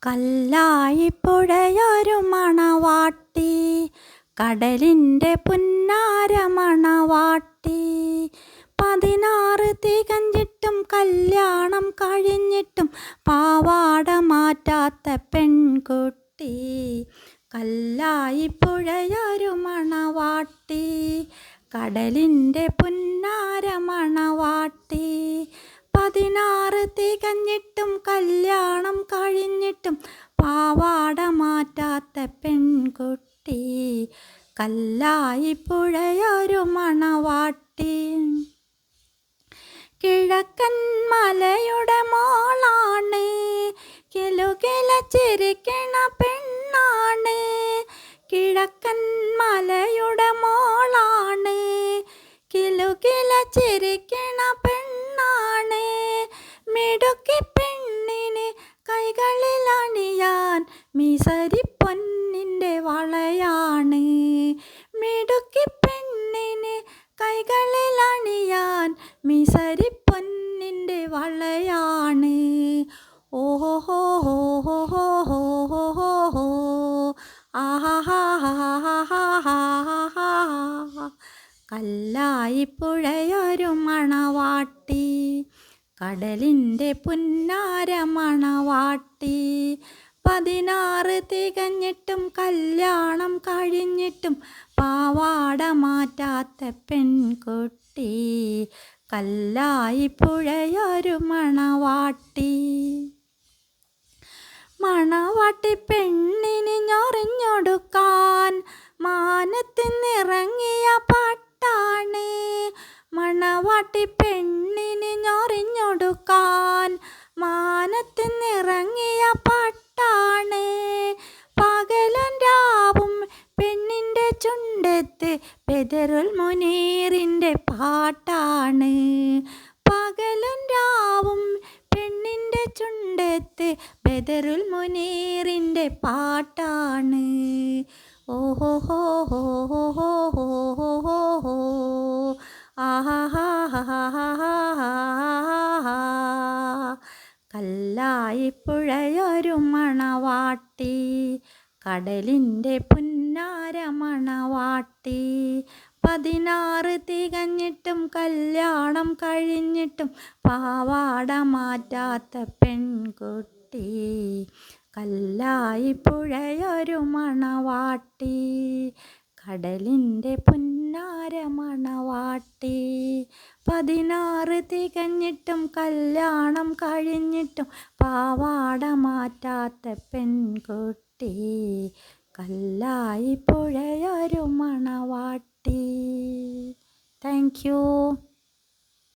കല്ലായി പുഴയൊരു മണവാട്ടി, കടലിൻ്റെ പുന്നാര മണവാട്ടി. 16 തികഞ്ഞിട്ടും കല്യാണം കഴിഞ്ഞിട്ടും പാവാട മാറ്റാത്ത പെൺകുട്ടി. കല്ലായി പുഴയൊരു മണവാട്ടി, കടലിൻ്റെ പുന്നാര മണവാട്ടി. 16 തികഞ്ഞിട്ടും കല്യാണം കഴിഞ്ഞിട്ടും പാവാട മാറ്റാത്ത പെൺകുട്ടി. കല്ലായി പുഴയൊരു മണവാട്ടി. കിഴക്കൻ മലയുടെ മോളാണ്, കിലുകില ചിരിക്കണ പെണ്ണാണ്. കിഴക്കൻ മലയുടെ മോളാണ്, കിലുകില ചിരിക്കണ പെണ്ണാണ്. മിടുക്കി പെണ്ണിന് കൈകളിൽ അണിയാൻ മിസരി പൊന്നിൻ്റെ വളയാണ്. മിടുക്കി പെണ്ണിന് കൈകളിൽ അണിയാൻ മിസരി പൊന്നിൻ്റെ വളയാണ്. ഓഹോ ഹോ ഹോ ഹോ ഹോ ഹോ ഹോ ഹോ ആഹാ. കല്ലായി പുഴയൊരു മണവാട്ടി, കടലിൻ്റെ പുന്നാര മണവാട്ടി. 16 തികഞ്ഞിട്ടും കല്യാണം കഴിഞ്ഞിട്ടും പാവാട മാറ്റാത്ത പെൺകുട്ടി. കല്ലായി പുഴയൊരു മണവാട്ടി. മണവാട്ടി പെണ്ണിന് ഞൊറിഞ്ഞൊടുക്കാൻ മാനത്തിന്നിറങ്ങിയ പാട്ടാണ്. മണവാട്ടി പെണ്ണിന് ഞൊറിഞ്ഞൊടുക്കാൻ മാനത്തിന്നിറങ്ങിയ പാട്ടാണ്. പകലും രാവും പെണ്ണിൻ്റെ ചുണ്ടത്ത് ബദറുൽ മുനീറിൻ്റെ പാട്ടാണ്. പകലും രാവും പെണ്ണിൻ്റെ ചുണ്ടത്ത് ബദറുൽ മുനീറിൻ്റെ പാട്ടാണ്. ഓഹോ ഹോ ഹോ ഹോ ഹോ ഹോ ഹോ ആഹാ. കല്ലായി പുഴയൊരു മണവാട്ടി, കടലിൻ്റെ പുന്നാര മണവാട്ടി. 16 തികഞ്ഞിട്ടും കല്യാണം കഴിഞ്ഞിട്ടും പാവാട മാറ്റാത്ത പെൺകുട്ടി. കല്ലായി പുഴയൊരു മണവാട്ടി, കടലിൻ്റെ പുന്നാര മണവാട്ടി. 16 തികഞ്ഞിട്ടും കല്യാണം കഴിഞ്ഞിട്ടും പാവാട മാറ്റാത്ത പെൺകുട്ടി. കല്ലായി പുഴയൊരു മണവാട്ടി. Thank you.